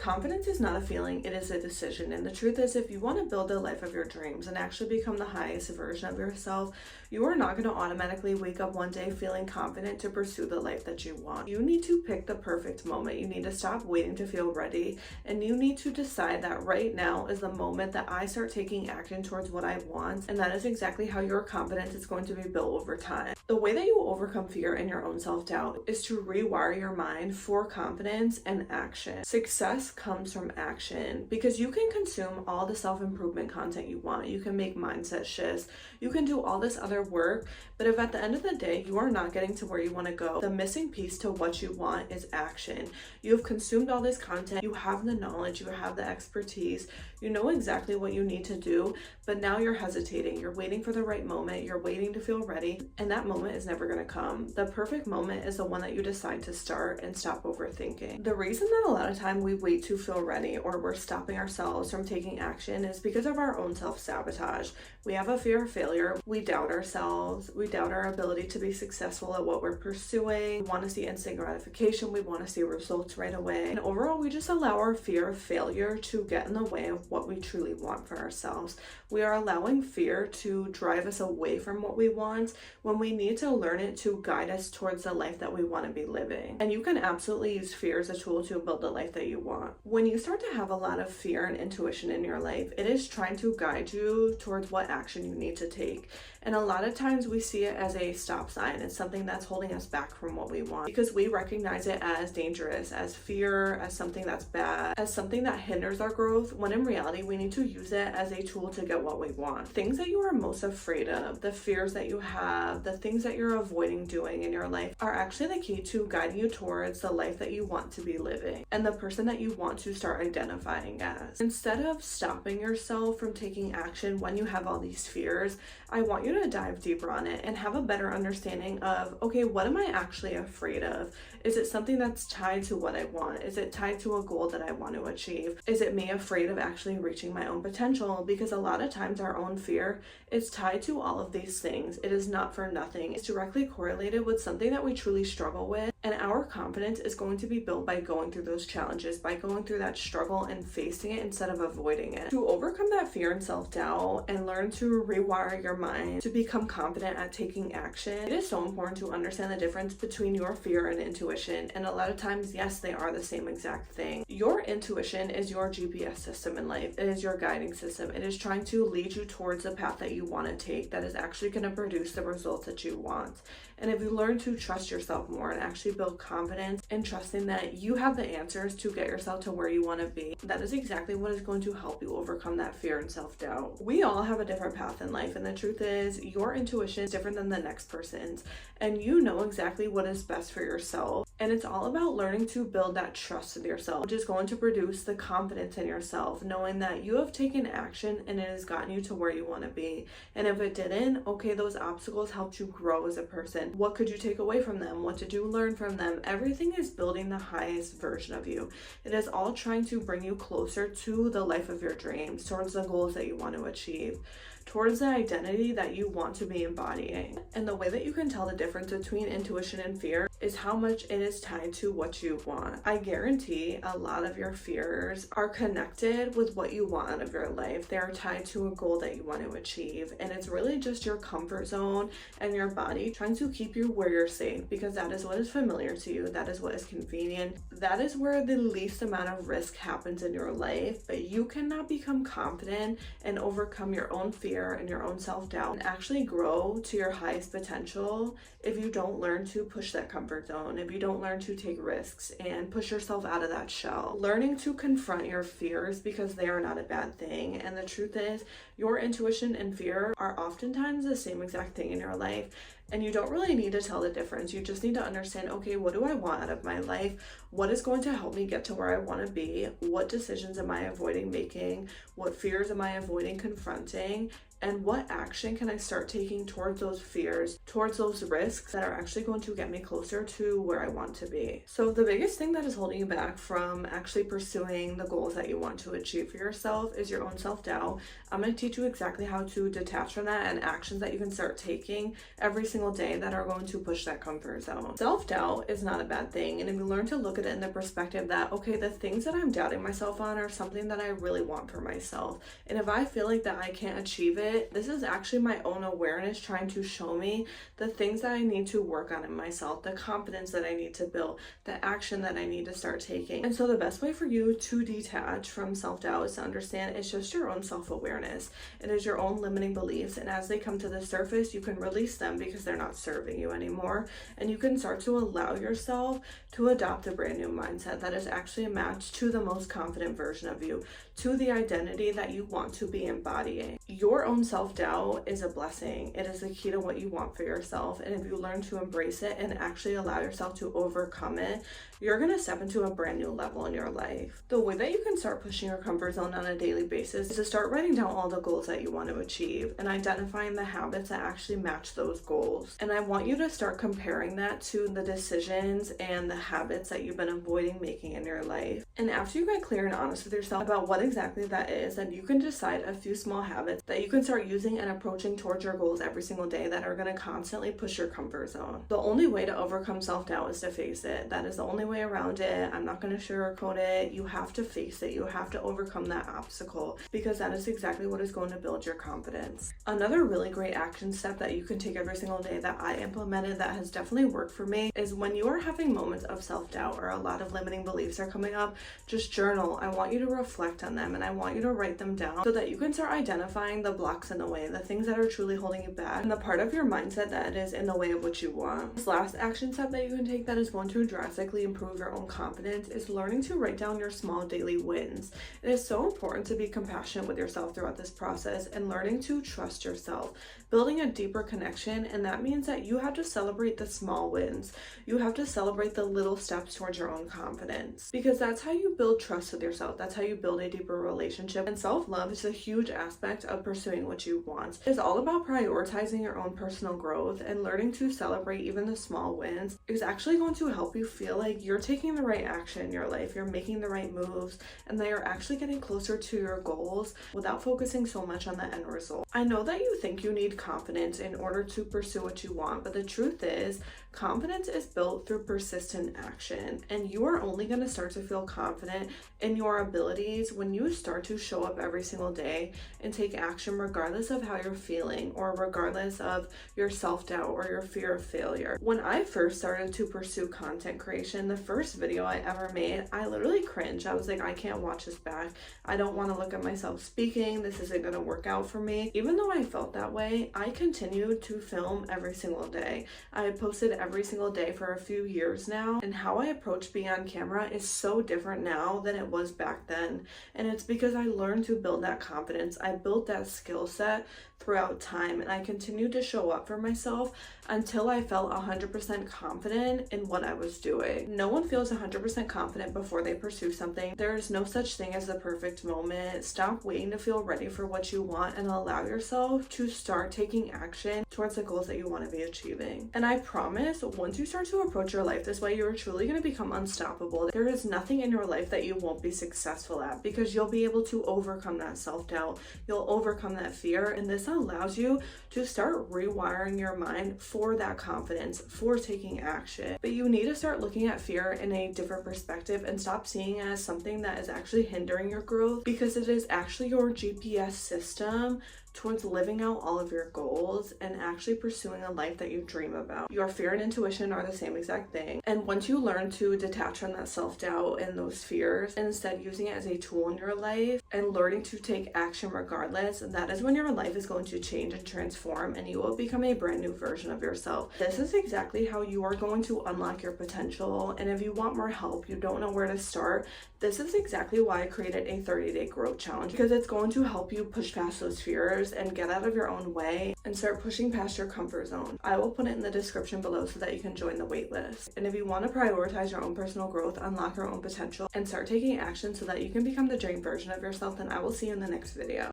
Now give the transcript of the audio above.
Confidence is not a feeling, it is a decision. And the truth is, if you want to build the life of your dreams and actually become the highest version of yourself, you are not going to automatically wake up one day feeling confident to pursue the life that you want. You need to pick the perfect moment. You need to stop waiting to feel ready, and you need to decide that right now is the moment that I start taking action towards what I want, and that is exactly how your confidence is going to be built over time. The way that you overcome fear and your own self-doubt is to rewire your mind for confidence and action. Success comes from action, because you can consume all the self-improvement content you want. You can make mindset shifts. You can do all this other work, but if at the end of the day you are not getting to where you want to go, the missing piece to what you want is action. You have consumed all this content, you have the knowledge, you have the expertise, you know exactly what you need to do, but now you're hesitating. You're waiting for the right moment, you're waiting to feel ready, and that moment is never going to come. The perfect moment is the one that you decide to start and stop overthinking. The reason that a lot of time we wait to feel ready, or we're stopping ourselves from taking action, is because of our own self-sabotage. We have a fear of failure, we doubt ourselves, we doubt our ability to be successful at what we're pursuing, we want to see instant gratification, we want to see results right away, and overall we just allow our fear of failure to get in the way of what we truly want for ourselves. We are allowing fear to drive us away from what we want when we need to learn it to guide us towards the life that we want to be living. And you can absolutely use fear as a tool to build the life that you want. When you start to have a lot of fear and intuition in your life, it is trying to guide you towards what action you need to take. And a lot of times we see it as a stop sign. It's something that's holding us back from what we want, because we recognize it as dangerous, as fear, as something that's bad, as something that hinders our growth, when in reality we need to use it as a tool to get what we want. Things that you are most afraid of, the fears that you have, the things that you're avoiding doing in your life, are actually the key to guiding you towards the life that you want to be living and the person that you want to start identifying as. Instead of stopping yourself from taking action when you have all these fears, I want you to dive deeper on it and have a better understanding of, okay, what am I actually afraid of? Is it something that's tied to what I want? Is it tied to a goal that I want to achieve? Is it me afraid of actually reaching my own potential? Because a lot of times our own fear is tied to all of these things. It is not for nothing. It's directly correlated with something that we truly struggle with, and our confidence is going to be built by going through those challenges, by going through that struggle and facing it instead of avoiding it. To overcome that fear and self-doubt and learn to rewire your mind to become confident at taking action, it is so important to understand the difference between your fear and intuition. And a lot of times, yes, they are the same exact thing. Your intuition is your GPS system in life. It is your guiding system. It is trying to lead you towards the path that you want to take, that is actually going to produce the results that you want. And if you learn to trust yourself more and actually build confidence in trusting that you have the answers to get yourself to where you want to be, that is exactly what is going to help you overcome that fear and self-doubt. We all have a different path in life, and the truth is your intuition is different than the next person's, and you know exactly what is best for yourself. And it's all about learning to build that trust in yourself, which is going to produce the confidence in yourself, knowing that you have taken action and it has gotten you to where you want to be. And if it didn't, okay, those obstacles helped you grow as a person. What could you take away from them? What did you learn from them? Everything is building the highest version of you. It is all trying to bring you closer to the life of your dreams, towards the goals that you want to achieve, towards the identity that you want to be embodying. And the way that you can tell the difference between intuition and fear is how much it is tied to what you want. I guarantee a lot of your fears are connected with what you want out of your life. They are tied to a goal that you want to achieve, and it's really just your comfort zone and your body trying to keep you where you're safe, because that is what is familiar to you, that is what is convenient, that is where the least amount of risk happens in your life. But you cannot become confident and overcome your own fear and your own self-doubt and actually grow to your highest potential if you don't learn to push that comfort zone, if you don't learn to take risks and push yourself out of that shell. Learning to confront your fears, because they are not a bad thing. And the truth is, your intuition and fear are oftentimes the same exact thing in your life. And you don't really need to tell the difference. You just need to understand, okay, what do I want out of my life? What is going to help me get to where I want to be? What decisions am I avoiding making? What fears am I avoiding confronting? And what action can I start taking towards those fears, towards those risks that are actually going to get me closer to where I want to be? So the biggest thing that is holding you back from actually pursuing the goals that you want to achieve for yourself is your own self-doubt. I'm going to teach you exactly how to detach from that and actions that you can start taking every single single day that are going to push that comfort zone. Self-doubt is not a bad thing, and if you learn to look at it in the perspective that, okay, the things that I'm doubting myself on are something that I really want for myself, and if I feel like that I can't achieve it, this is actually my own awareness trying to show me the things that I need to work on in myself, the confidence that I need to build, the action that I need to start taking. And so the best way for you to detach from self-doubt is to understand it's just your own self-awareness. It is your own limiting beliefs, and as they come to the surface, you can release them because they're not serving you anymore, and you can start to allow yourself to adopt a brand new mindset that is actually a match to the most confident version of you, to the identity that you want to be embodying. Your own self-doubt is a blessing. It is the key to what you want for yourself, and if you learn to embrace it and actually allow yourself to overcome it, you're going to step into a brand new level in your life. The way that you can start pushing your comfort zone on a daily basis is to start writing down all the goals that you want to achieve and identifying the habits that actually match those goals. And I want you to start comparing that to the decisions and the habits that you've been avoiding making in your life. And after you get clear and honest with yourself about what exactly that is, then you can decide a few small habits that you can start using and approaching towards your goals every single day that are going to constantly push your comfort zone. The only way to overcome self-doubt is to face it. That is the only way around it. I'm not going to sugarcoat it. You have to face it. You have to overcome that obstacle because that is exactly what is going to build your confidence. Another really great action step that you can take every single day that I implemented that has definitely worked for me is when you are having moments of self-doubt or a lot of limiting beliefs are coming up, just journal. I want you to reflect on them and I want you to write them down so that you can start identifying the blocks in the way, the things that are truly holding you back, and the part of your mindset that is in the way of what you want. This last action step that you can take that is going to drastically improve your own confidence is learning to write down your small daily wins. It is so important to be compassionate with yourself throughout this process and learning to trust yourself, building a deeper connection, and that means that you have to celebrate the small wins. You have to celebrate the little steps towards your own confidence because that's how you build trust with yourself. That's how you build a deeper relationship, and self-love is a huge aspect of pursuing what you want. It's all about prioritizing your own personal growth, and learning to celebrate even the small wins is actually going to help you feel like you're taking the right action in your life, you're making the right moves, and that you're actually getting closer to your goals without focusing so much on the end result. I know that you think you need confidence in order to pursue what you want, but the truth is confidence is built through persistent action, and you are only going to start to feel confident in your abilities when you start to show up every single day and take action regardless of how you're feeling or regardless of your self-doubt or your fear of failure. When I first started to pursue content creation, the first video I ever made, I literally cringed. I was like, I can't watch this back. I don't want to look at myself speaking. This isn't going to work out for me. Even though I felt that way, I continued to film every single day. I had posted every single day for a few years now, and how I approach being on camera is so different now than it was back then. And it's because I learned to build that confidence. I built that skill set throughout time, and I continued to show up for myself until I felt 100% confident in what I was doing. No one feels 100% confident before they pursue something. There is no such thing as the perfect moment. Stop waiting to feel ready for what you want and allow yourself to start taking action towards the goals that you want to be achieving. And I promise, once you start to approach your life this way, you're truly going to become unstoppable. There is nothing in your life that you won't be successful at because you'll be able to overcome that self-doubt. You'll overcome that fear, and this allows you to start rewiring your mind for that confidence, for taking action. But you need to start looking at fear in a different perspective and stop seeing it as something that is actually hindering your growth, because it is actually your GPS system towards living out all of your goals and actually pursuing a life that you dream about. Your fear and intuition are the same exact thing. And once you learn to detach from that self-doubt and those fears, and instead using it as a tool in your life and learning to take action regardless, that is when your life is going to change and transform, and you will become a brand new version of yourself. This is exactly how you are going to unlock your potential. And if you want more help, you don't know where to start, this is exactly why I created a 30-day growth challenge, because it's going to help you push past those fears and get out of your own way and start pushing past your comfort zone. I will put it in the description below so that you can join the wait list. And if you want to prioritize your own personal growth, unlock your own potential, and start taking action so that you can become the dream version of yourself, then I will see you in the next video.